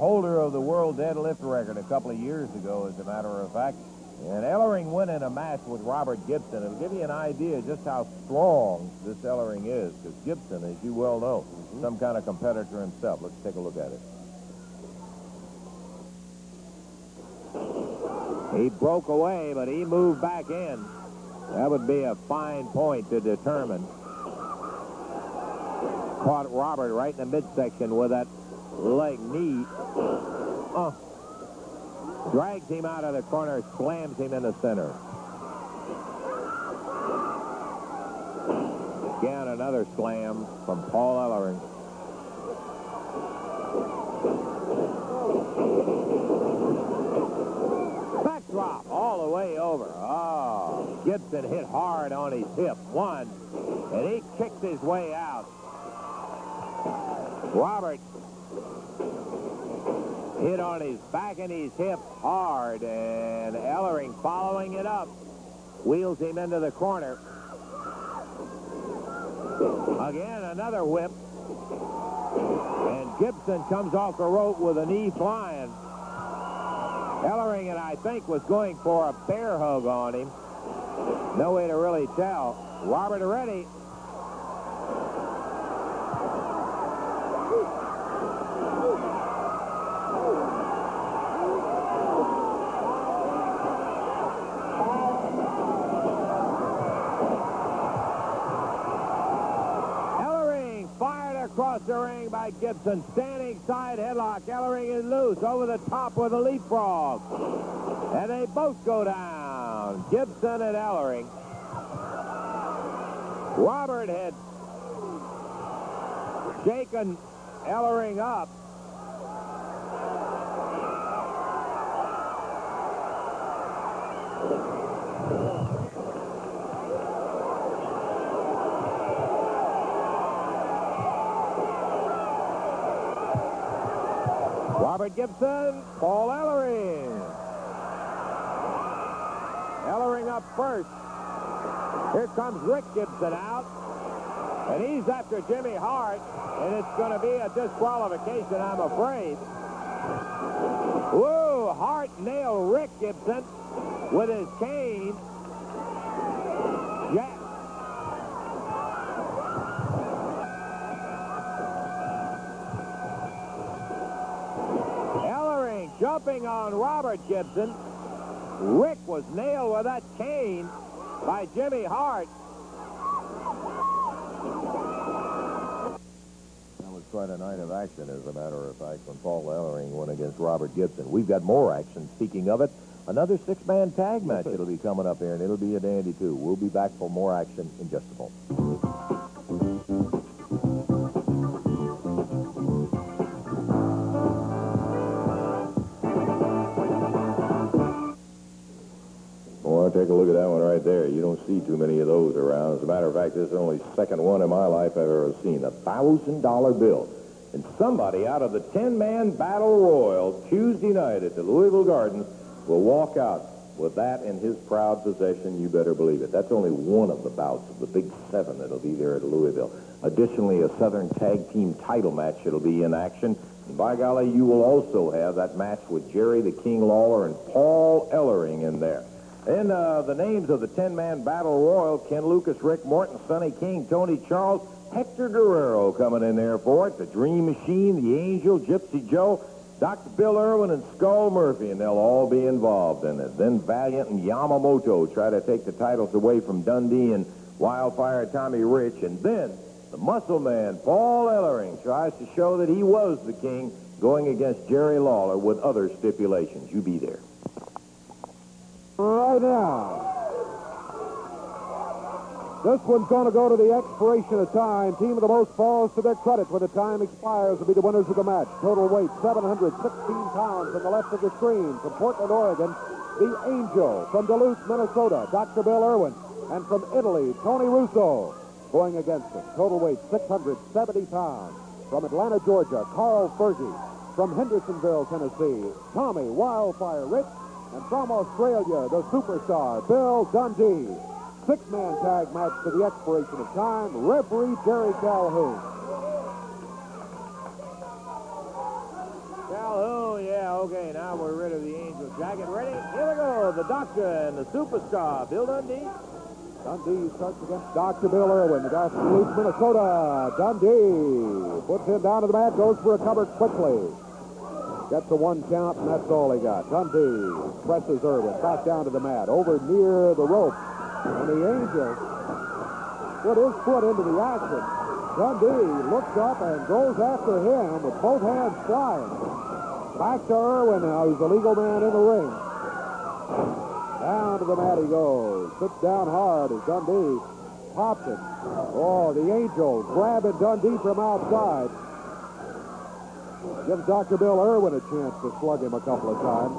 holder of the world deadlift record a couple of years ago, as a matter of fact. And Ellering went in a match with Robert Gibson. It'll give you an idea just how strong this Ellering is, because Gibson, as you well know, some kind of competitor himself. Let's take a look at it. He broke away, but he moved back in. That would be a fine point to determine. Caught Robert right in the midsection with that leg knee. Drags him out of the corner, slams him in the center. Again, another slam from Paul Ellering. Back drop all the way over. Oh, Gibson hit hard on his hip. One, and he kicked his way out. Robert hit on his back and his hip hard, and Ellering following it up. Wheels him into the corner. Again, another whip. And Gibson comes off the rope with a knee flying. Ellering, and I think, was going for a bear hug on him. No way to really tell. Robert ready. Across the ring by Gibson. Standing side headlock. Ellering is loose. Over the top with a leapfrog. And they both go down. Gibson and Ellering. Robert had shaken Ellering up. Robert Gibson, Paul Ellering. Ellering up first. Here comes Rick Gibson out. And he's after Jimmy Hart. And it's going to be a disqualification, I'm afraid. Whoa, Hart nailed Rick Gibson with his cane. Yeah. Jumping on Robert Gibson. Rick was nailed with that cane by Jimmy Hart. That was quite a night of action, as a matter of fact, when Paul Ellering went against Robert Gibson. We've got more action. Speaking of it, another six-man tag match that'll be coming up here, and it'll be a dandy, too. We'll be back for more action in just a moment. Take a look at that one right there. You don't see too many of those around. As a matter of fact, this is the only second one in my life I've ever seen. A $1,000 bill. And somebody out of the 10-man battle royal Tuesday night at the Louisville Gardens will walk out with that in his proud possession. You better believe it. That's only one of the bouts of the big seven that'll be there at Louisville. Additionally, a Southern Tag Team title match that'll be in action. And by golly, you will also have that match with Jerry the King Lawler and Paul Ellering in there. And the names of the 10-man battle royal: Ken Lucas, Rick Morton, Sonny King, Tony Charles, Hector Guerrero coming in there for it, the Dream Machine, the Angel, Gypsy Joe, Dr. Bill Irwin, and Skull Murphy, and they'll all be involved in it. Then Valiant and Yamamoto try to take the titles away from Dundee and Wildfire Tommy Rich, and then the Muscle Man, Paul Ellering, tries to show that he was the king, going against Jerry Lawler with other stipulations. You be there. Right now, this one's going to go to the expiration of time. Team of the most falls to their credit when the time expires will be the winners of the match. Total weight 716 pounds on the left of the screen. From Portland, Oregon, the Angel. From Duluth, Minnesota, Dr. Bill Irwin. And from Italy, Tony Russo going against him. Total weight 670 pounds. From Atlanta, Georgia, Carl Fergie. From Hendersonville, Tennessee, Tommy Wildfire Rich. And from Australia, the superstar, Bill Dundee. Six-man tag match to the expiration of time. Referee Jerry Calhoun. Calhoun jacket ready. Here we go. The Doctor and the Superstar, Bill Dundee. Dundee starts against Dr. Bill Irwin. The guy from Leeds, Minnesota. Dundee puts him down to the mat, goes for a cover quickly. Gets a 1 count, and that's all he got. Dundee presses Irwin back down to the mat, over near the rope. And the Angel put his foot into the action. Dundee looks up and goes after him with both hands flying. Back to Irwin now, who's the legal man in the ring. Down to the mat he goes. Sits down hard as Dundee pops it. Oh, the Angel grabbing Dundee from outside. Gives Dr. Bill Irwin a chance to slug him a couple of times.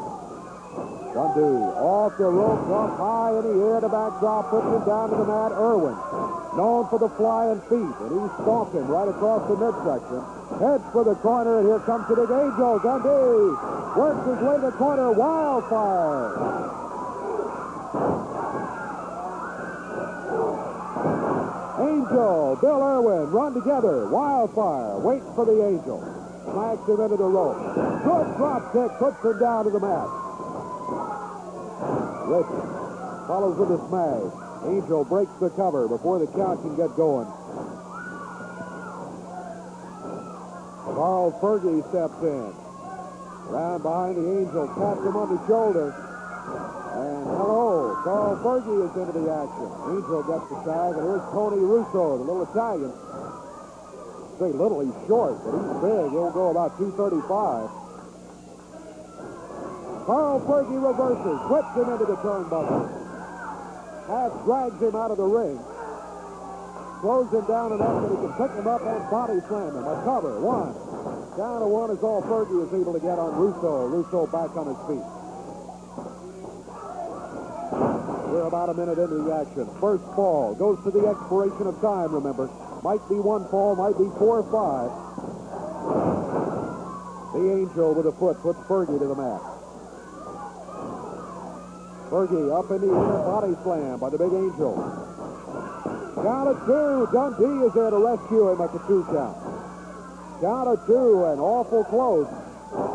Dundee off the rope, up high in the air, the backdrop, puts him down to the mat. Irwin, known for the flying feet, and he stomped him right across the midsection. Heads for the corner, and here comes the big Angel. Dundee works his way to the corner. Wildfire. Angel, Bill Irwin run together. Wildfire waits for the Angel. Smacks him into the rope. Good drop kick, puts him down to the mat. Rich follows with a smash. Angel breaks the cover before the count can get going. Carl Fergie steps in. Round behind the Angel, taps him on the shoulder. And hello, Carl Fergie is into the action. Angel gets the tag, and here's Tony Russo, the little Italian. Say little, he's short, but he's big. He'll go about 235. Carl Fergie reverses, whips him into the turnbuckle. Half drags him out of the ring. Throws him down enough that he can pick him up and body slam him. A cover, 1. Down to 1 is all Fergie is able to get on Russo. Russo back on his feet. We're about a minute into the action. First fall goes to the expiration of time, remember. Might be 1 fall, might be 4 or 5. The Angel with a foot puts Fergie to the mat. Fergie up in the air, body slam by the big Angel. Count of 2. Dundee is there to rescue him at the 2 count. Count of 2 and awful close.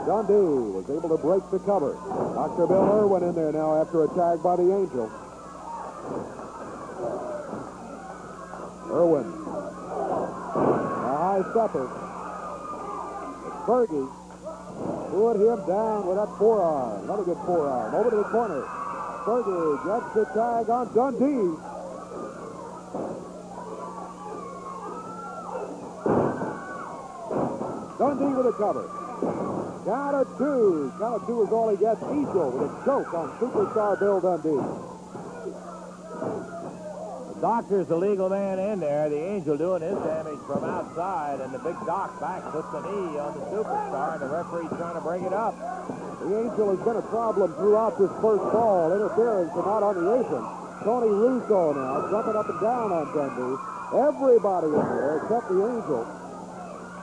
Dundee was able to break the cover. Dr. Bill Irwin in there now after a tag by the Angel. Irwin. A high stepper. Fergie put him down with that forearm. Another good forearm. Over to the corner. Fergie gets the tag on Dundee. Dundee with a cover. Count of 2. Count of 2 is all he gets. Angel with a choke on Superstar Bill Dundee. The Doctor's the legal man in there. The Angel doing his damage from outside, and the big Doc back puts the knee on the Superstar, and the referee's trying to bring it up. The Angel has been a problem throughout this first ball. Interference and out on the apron. Tony Russo now jumping up and down on Dundee. Everybody in there except the Angel.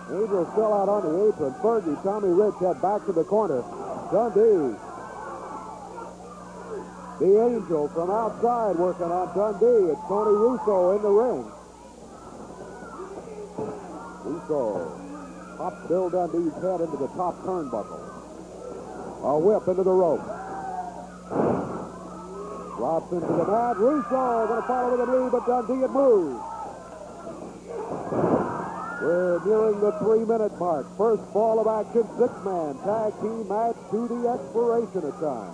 Angel still out on the apron. Fergie, Tommy Rich head back to the corner. Dundee. The Angel from outside working on Dundee. It's Tony Russo in the ring. Russo pops Bill Dundee's head into the top turnbuckle. A whip into the rope. Drops into the mat. Russo going to follow with a knee, but Dundee had moved. We're nearing the 3-minute mark. First ball of action, 6-man tag team match to the expiration of time.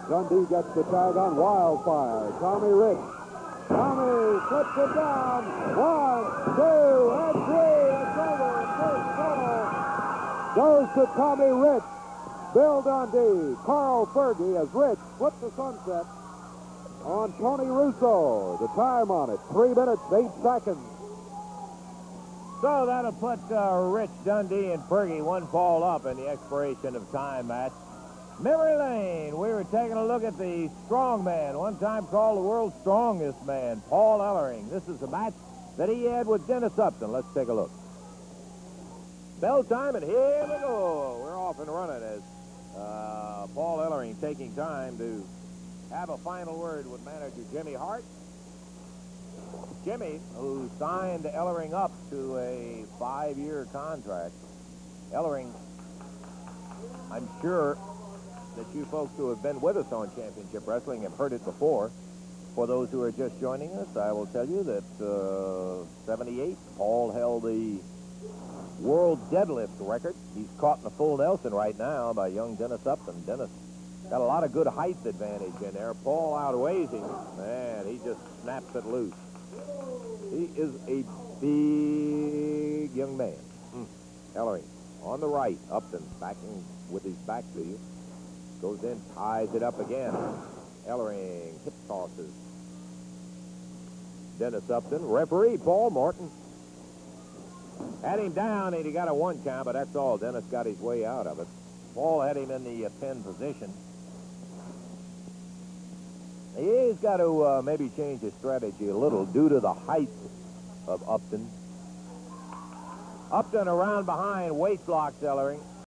Dundee gets the tag on Wildfire. Tommy Rich. Tommy flips it down. 1, 2, and 3. It's over. First ball goes to Tommy Rich. Bill Dundee. Carl Fergie as Rich flips the sunset on Tony Russo. The time on it, 3 minutes, 8 seconds. So that'll put Rich, Dundee, and Fergie 1 fall up in the expiration of time match. Memory lane, we were taking a look at the strong man, one time called the world's strongest man, Paul Ellering. This is a match that he had with Dennis Upton. Let's take a look. Bell time, and here we go. We're off and running as Paul Ellering taking time to have a final word with manager Jimmy Hart. Jimmy, who signed Ellering up to a 5-year contract. Ellering, I'm sure, that you folks who have been with us on Championship Wrestling have heard it before. For those who are just joining us, I will tell you that 78, Paul held the world deadlift record. He's caught in a full Nelson right now by young Dennis Upton. Dennis got a lot of good height advantage in there. Paul outweighs him. Man, he just snaps it loose. He is a big young man. Ellering on the right. Upton backing with his back to you. Goes in, ties it up again. Ellering hip tosses. Dennis Upton. Referee Paul Morton. Had him down, and he got a 1 count, but that's all. Dennis got his way out of it. Paul had him in the 10 position. He's got to maybe change his strategy a little due to the height of Upton. Upton around behind, waist locks Ellering.